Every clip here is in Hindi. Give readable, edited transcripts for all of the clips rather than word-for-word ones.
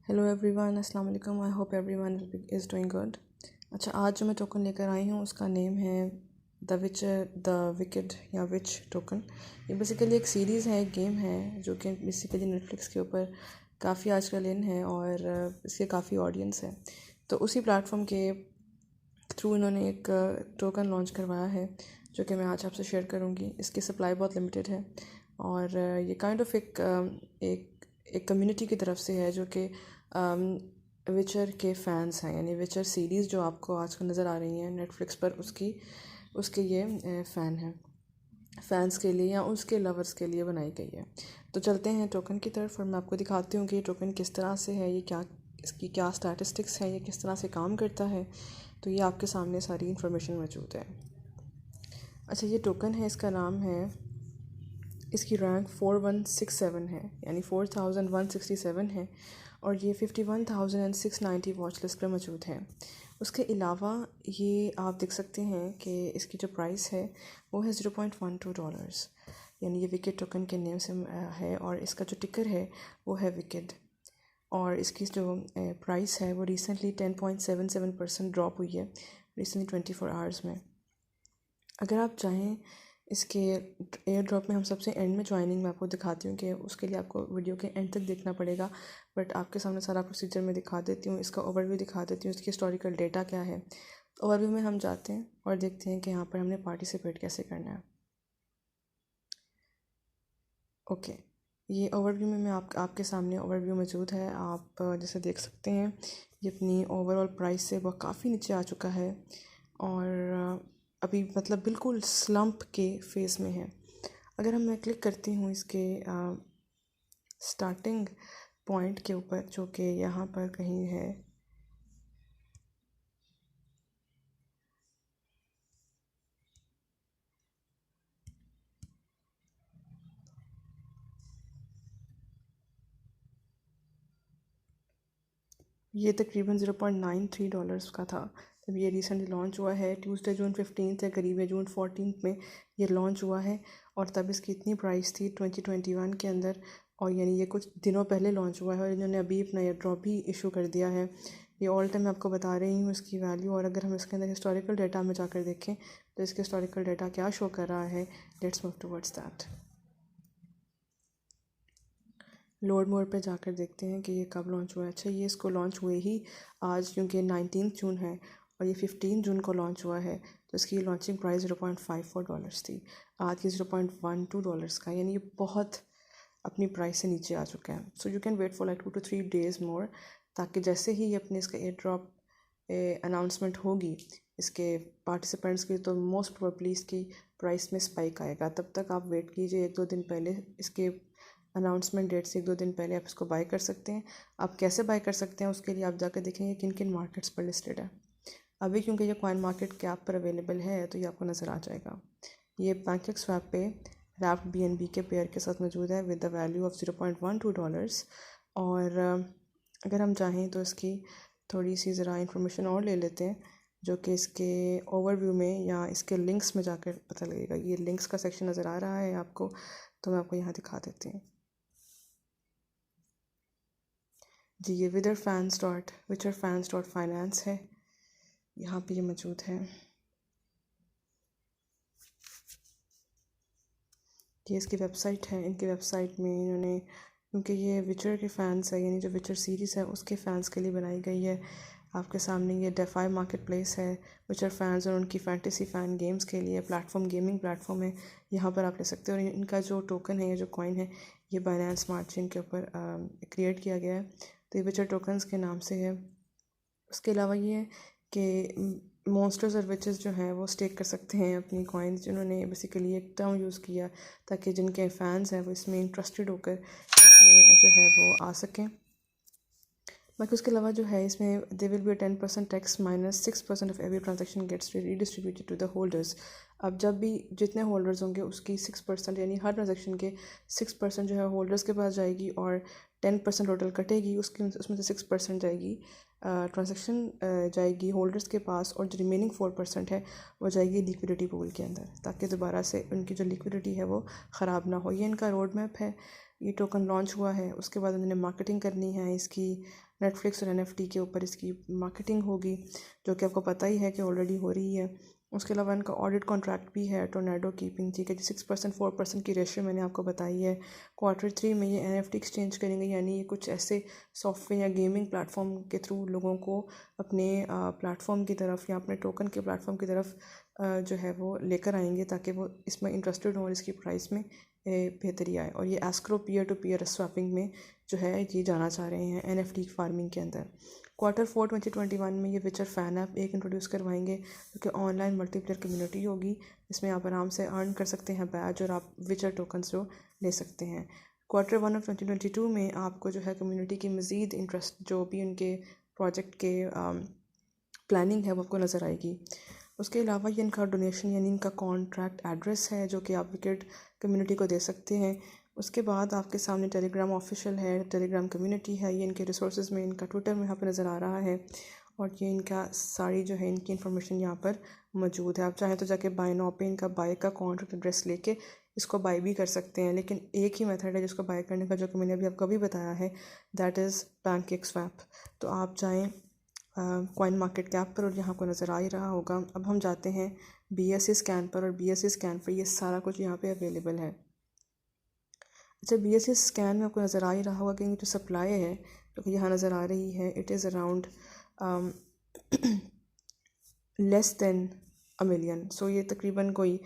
हेलो एवरीवन, अस्सलाम वालेकुम। I hope everyone is doing good. अच्छा, आज जो मैं टोकन लेकर आई हूँ उसका नेम है द विकेड या विच टोकन। ये बेसिकली एक सीरीज़ है, एक गेम है जो कि बेसिकली नेटफ्लिक्स के ऊपर काफ़ी आजकल इन है और इसके काफ़ी ऑडियंस है। तो उसी प्लेटफॉर्म के थ्रू इन्होंने एक टोकन लॉन्च करवाया है जो कि मैं आज आपसे शेयर करूँगी। इसकी सप्लाई बहुत लिमिटेड है और ये काइंड ऑफ एक कम्युनिटी की तरफ से है जो कि विचर के फ़ैन्स हैं, यानी विचर सीरीज़ जो आपको आजकल नज़र आ रही हैं नेटफ्लिक्स पर, उसके ये फ़ैन हैं, फ़ैन्स के लिए या उसके लवर्स के लिए बनाई गई है। तो चलते हैं टोकन की तरफ और मैं आपको दिखाती हूँ कि ये टोकन किस तरह से है, इसकी क्या स्टैटिस्टिक्स है, ये किस तरह से काम करता है। तो ये आपके सामने सारी इन्फॉर्मेशन मौजूद है। अच्छा, ये टोकन है, इसका नाम है, इसकी रैंक 4167 है, यानी 4167 है और ये 51,690 वॉच लिस्ट पर मौजूद है। उसके अलावा ये आप देख सकते हैं कि इसकी जो प्राइस है वो है $0.12, यानी ये विकेट टोकन के नेम से है और इसका जो टिकर है वो है विकेट। और इसकी जो प्राइस है वो रिसेंटली 10.77% ड्रॉप हुई है रिसेंटली 24 आवर्स में। अगर आप चाहें इसके एयर ड्रॉप में हम सबसे एंड में ज्वाइनिंग मैं आपको दिखाती हूँ कि उसके लिए आपको वीडियो के एंड तक देखना पड़ेगा, बट आपके सामने सारा प्रोसीजर मैं दिखा देती हूँ, इसका ओवरव्यू दिखा देती हूँ, इसकी हिस्टोरिकल डेटा क्या है। ओवरव्यू में हम जाते हैं और देखते हैं कि यहाँ पर हमने पार्टिसिपेट कैसे करना है। ओके, ये ओवरव्यू में मैं आपके सामने ओवरव्यू मौजूद है। आप जैसे देख सकते हैं ये अपनी ओवरऑल प्राइस से वह काफ़ी नीचे आ चुका है और अभी मतलब बिल्कुल स्लम्प के फेस में है। अगर मैं क्लिक करती हूँ इसके स्टार्टिंग पॉइंट के ऊपर जो कि यहाँ पर कहीं है, ये तकरीबन $0.93 का था जब ये रिसेंटली लॉन्च हुआ है। ट्यूसडे जून 15 है, करीब जून 14 में ये लॉन्च हुआ है और तब इसकी इतनी प्राइस थी 2021 के अंदर, और यानी ये कुछ दिनों पहले लॉन्च हुआ है और इन्होंने अभी अपना एयर ड्रॉप भी इशू कर दिया है। ये ऑल टाइम मैं आपको बता रही हूँ इसकी वैल्यू, और अगर हम इसके अंदर हिस्टोरिकल डेटा में जाकर देखें तो इसके हिस्टोरिकल डेटा क्या शो कर रहा है। Let's move towards that. Load mode पे जाकर देखते हैं कि ये कब लॉन्च हुआ है। अच्छा, ये इसको लॉन्च हुए ही आज, क्योंकि 19 जून है और ये 15 जून को लॉन्च हुआ है, तो इसकी लॉन्चिंग प्राइस $0.54 थी। आज की $0.12 का, यानी ये बहुत अपनी प्राइस से नीचे आ चुका है। So you can wait for like 2 to 3 days more, ताकि जैसे ही ये अपने इसका एयर ड्रॉप अनाउंसमेंट होगी इसके पार्टिसिपेंट्स की, तो मोस्ट प्रोबेबली इसकी प्राइस में स्पाइक आएगा। तब तक आप वेट कीजिए, 1-2 दिन पहले इसके अनाउंसमेंट डेट से 1-2 दिन पहले आप इसको बाय कर सकते हैं। आप कैसे बाय कर सकते हैं उसके लिए आप जाकर देखेंगे किन किन मार्केट्स पर लिस्टेड है। अभी क्योंकि ये कॉइन मार्केट कैप पर अवेलेबल है तो ये आपको नज़र आ जाएगा। ये पैनकेक स्वैप पे रैप्ट BNB के पेयर के साथ मौजूद है विद द वैल्यू ऑफ $0.12। और अगर हम चाहें तो इसकी थोड़ी सी ज़रा इंफॉर्मेशन और ले लेते हैं जो कि इसके ओवरव्यू में या इसके लिंक्स में जाकर पता लगेगा। ये लिंक्स का सेक्शन नज़र आ रहा है आपको, तो मैं आपको यहाँ दिखा देती हूँ जी। ये विचर फैंस डॉट फाइनेंस है, यहाँ पे ये मौजूद है। ये इसकी वेबसाइट है। इनकी वेबसाइट में इन्होंने, क्योंकि ये विचर के फ़ैन्स है, यानी जो विचर सीरीज़ है उसके फ़ैन्स के लिए बनाई गई है। आपके सामने ये डेफाई मार्केट प्लेस है विचर फैंस और उनकी फैंटेसी फ़ैन गेम्स के लिए प्लेटफॉर्म, गेमिंग प्लेटफॉर्म है। यहाँ पर आप ले सकते हो। और इनका जो टोकन है, ये जो कॉइन है, ये बाइनेंस स्मार्ट चेन के ऊपर क्रिएट किया गया है, तो ये विचर टोकन्स के नाम से है। उसके अलावा ये है कि मॉन्स्टर्स और विचेस जो हैं वो स्टेक कर सकते हैं अपनी कॉइन्स, जिन्होंने बेसिकली एक टर्म यूज़ किया ताकि जिनके फ़ैन्स हैं वो इसमें इंटरेस्टेड होकर इसमें जो है वो आ सकें। बाकी उसके अलावा जो है इसमें they will be 10% tax minus 6% of every transaction gets redistributed to the holders. अब जब भी जितने होल्डर्स होंगे उसकी 6%, यानी हर ट्रांजेक्शन के 6% जो है होल्डर्स के पास जाएगी और 10% टोटल कटेगी, उसकी उसमें से 6% जाएगी ट्रांजेक्शन जाएगी होल्डर्स के पास, और जो रिमेनिंग 4% है वो जाएगी लिक्विडिटी पूल के अंदर, ताकि दोबारा से उनकी जो लिक्विडिटी है वो ख़राब ना हो। ये इनका रोड मैप है। ये टोकन लॉन्च हुआ है, उसके बाद उन्होंने मार्केटिंग करनी है इसकी। नेटफ्लिक्स और NFT के ऊपर इसकी मार्केटिंग होगी, जो कि आपको पता ही है कि ऑलरेडी हो रही है। उसके अलावा इनका ऑडिट कॉन्ट्रैक्ट भी है टोर्नेडो कीपिंग, ठीक है जी। 6% 4% की रेशियो मैंने आपको बताई है। Q3 में ये NFT एक्सचेंज करेंगे, यानी ये कुछ ऐसे सॉफ्टवेयर या गेमिंग प्लेटफॉर्म के थ्रू लोगों को अपने प्लेटफॉर्म की तरफ या अपने टोकन के प्लेटफॉर्म की तरफ जो है वो लेकर आएंगे, ताकि वो इसमें इंटरेस्टेड हों और इसकी प्राइस में बेहतरी आए। और ये escrow peer to peer swapping में जो है ये जाना चाह रहे हैं NFT फार्मिंग के अंदर। Q4 2021 में ये विचर फ़ैन ऐप एक इंट्रोड्यूस करवाएंगे, जो कि ऑनलाइन मल्टीप्लेयर कम्युनिटी होगी। इसमें आप आराम से अर्न कर सकते हैं बैज, और आप विचर टोकन्स जो ले सकते हैं। Q1 of 2022 में आपको जो है कम्युनिटी की मज़ीद इंटरेस्ट जो भी उनके प्रोजेक्ट के प्लानिंग है वो आपको नज़र आएगी। उसके अलावा ये इनका डोनेशन यानी इनका कॉन्ट्रैक्ट एड्रेस है, जो कि आप विकेट कम्युनिटी को दे सकते हैं। उसके बाद आपके सामने टेलीग्राम ऑफिशियल है, टेलीग्राम कम्युनिटी है। ये इनके रिसोर्सेज में इनका ट्विटर में यहाँ पर नज़र आ रहा है, और ये इनका सारी जो है इनकी इन्फॉर्मेशन यहाँ पर मौजूद है। आप चाहें तो जाके बाय नाउ पे इनका बाय का कॉन्ट्रैक्ट एड्रेस लेके इसको बाय भी कर सकते हैं, लेकिन एक ही मेथड है जिसको बाय करने का, जो कि मैंने अभी आपको भी बताया है, दैट इज़ PancakeSwap। तो आप जाएँ कॉइन मार्केट कैप पर, और यहाँ को नज़र आ ही रहा होगा। अब हम जाते हैं BSE स्कैन पर, और BSE स्कैन पर ये सारा कुछ यहाँ पे अवेलेबल है। अच्छा, BSE स्कैन में आपको नज़र आ ही रहा होगा कि जो सप्लाई है जो कि यहाँ नज़र आ रही है, it is around less than a million. So ये तकरीबन कोई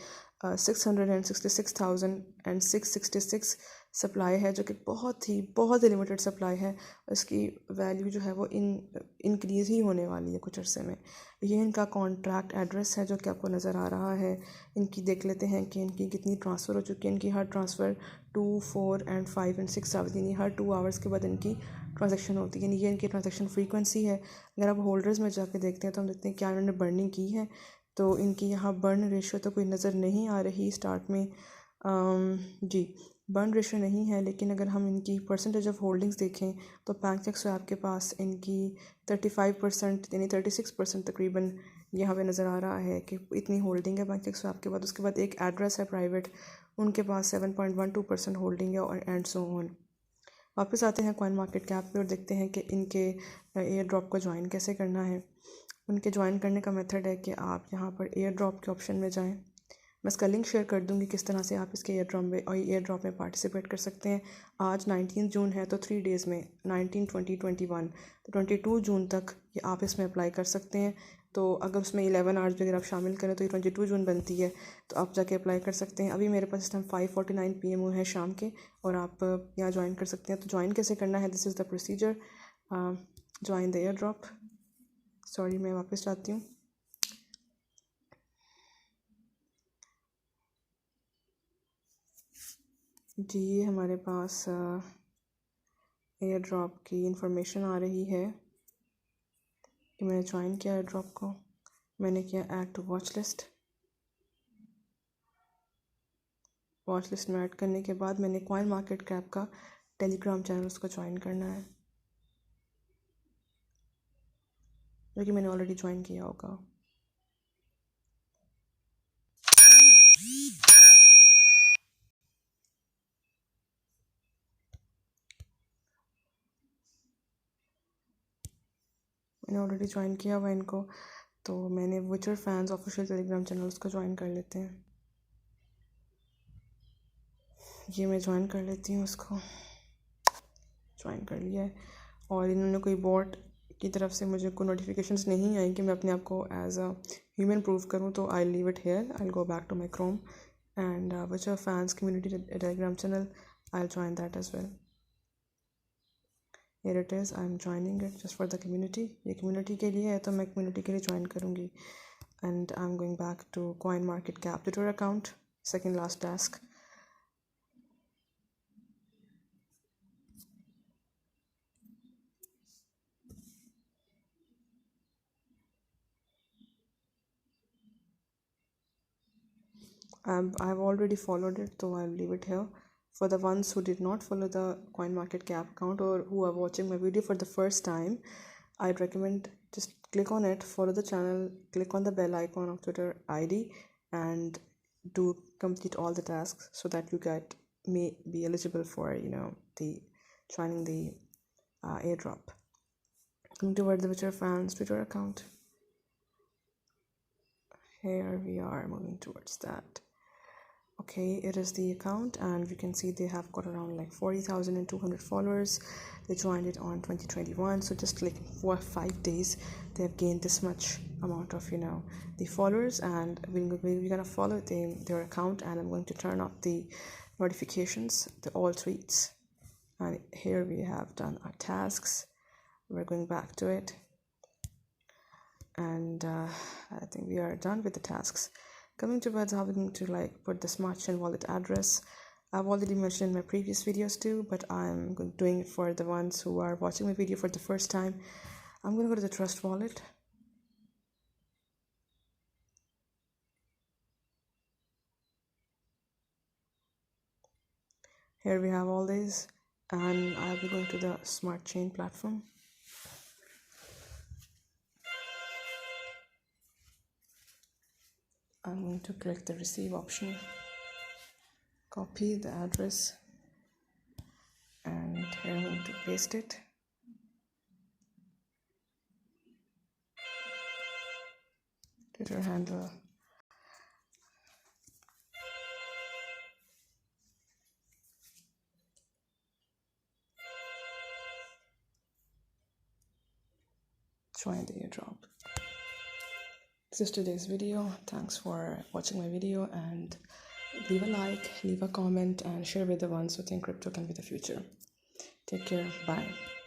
666,666 सप्लाई है, जो कि बहुत ही लिमिटेड सप्लाई है। इसकी वैल्यू जो है वो इंक्रीज़ ही होने वाली है कुछ अरसे में। ये इनका कॉन्ट्रैक्ट एड्रेस है, जो कि आपको नज़र आ रहा है। इनकी देख लेते हैं कि इनकी कितनी ट्रांसफ़र हो चुकी है। इनकी हर ट्रांसफ़र 2, 4 एंड 5 एंड 6 आवर्स, यानी हर 2 आवर्स के बाद इनकी ट्रांजेक्शन होती है, यानी ये इनकी ट्रांजेक्शन फ्रीक्वेंसी है। अगर आप होल्डर्स में जाके देखते हैं तो हम देखते हैं क्या इन्होंने बर्निंग की है। तो इनकी यहाँ बर्न रेशियो तो कोई नज़र नहीं आ रही स्टार्ट में। जी, बर्न रेशियो नहीं है, लेकिन अगर हम इनकी परसेंटेज ऑफ होल्डिंग्स देखें तो PancakeSwap के पास इनकी 35% यानी 36% तकरीबन यहाँ पे नज़र आ रहा है कि इतनी होल्डिंग है PancakeSwap के बाद। उसके बाद एक एड्रेस है प्राइवेट, उनके पास 7.12% होल्डिंग है, और एंड सो ऑन। वापस आते हैं कॉइन मार्केट कैप पे और देखते हैं कि इनके एयर ड्रॉप को ज्वाइन कैसे करना है। उनके ज्वाइन करने का मेथड है कि आप यहाँ पर एयर ड्रॉप के ऑप्शन में जाएं। मैं इसका लिंक शेयर कर दूँगी किस तरह से आप इसके एयर ड्रॉप में पार्टिसिपेट कर सकते हैं। आज 19 जून है, तो 3 डेज़ में 19, 20, 21 तो 22 जून तक ये आप इसमें अप्लाई कर सकते हैं। तो अगर उसमें 11 आवर्स भी अगर आप शामिल करें तो ये 22 जून बनती है, तो आप जाके अप्लाई कर सकते हैं। अभी मेरे पास इस टाइम 5:49 PM है शाम के, और आप यहाँ ज्वाइन कर सकते हैं। तो ज्वाइन कैसे करना है, this is the procedure. Join the air drop. Sorry, मैं वापस जाती हूँ। जी, ये हमारे पास एयर ड्रॉप की इंफॉर्मेशन आ रही है कि मैंने ज्वाइन किया एयर ड्रॉप को। मैंने किया add to watch list. Watch list में ऐड करने के बाद मैंने कॉइन मार्केट कैप का टेलीग्राम चैनल उसको ज्वाइन करना है, जो कि मैंने ऑलरेडी ज्वाइन किया होगा। मैंने ऑलरेडी ज्वाइन किया हुआ इनको, तो मैंने विचर फैंस ऑफिशियल टेलीग्राम चैनल उसको ज्वाइन कर लेते हैं। ये मैं ज्वाइन कर लेती हूँ, उसको ज्वाइन कर लिया है। और इन्होंने कोई बॉट की तरफ से मुझे कोई नोटिफिकेशंस नहीं आई कि मैं अपने आप को एज अ ह्यूमन प्रूव करूँ, तो I leave it here. I go back to my Chrome and Witcher fans community Telegram channel, I join that as well. Here it is, I am joining it just for the community. ये community के लिए है, तो मैं community के लिए join करूँगी। And I'm going back to CoinMarketCap Twitter account, second last task. I've already followed it, so I'll leave it here. For the ones who did not follow the CoinMarketCap account or who are watching my video for the first time, I'd recommend just click on it, follow the channel, click on the bell icon of Twitter ID, and do complete all the tasks so that you get may be eligible for the joining the airdrop. Coming towards the Witcher fans Twitter account. Here we are moving towards that. Okay, it is the account, and you can see they have got around like 40,200 followers. They joined it on 2021, so just like 4 or 5 days they have gained this much amount of the followers. And we're gonna follow their account, and I'm going to turn off the notifications, the all tweets. And here we have done our tasks. We're going back to it, and I think we are done with the tasks. Coming towards how we're going to put the Smart Chain wallet address, I've already mentioned in my previous videos too, but I'm doing it for the ones who are watching my video for the first time. I'm going to go to the Trust Wallet. Here we have all these, and I'll be going to the Smart Chain platform. I'm going to click the receive option, copy the address, and here I'm going to paste it. Twitter handle. Join the airdrop. This is today's video. Thanks for watching my video, and leave a like, leave a comment, and share with the ones who think crypto can be the future. Take care. Bye.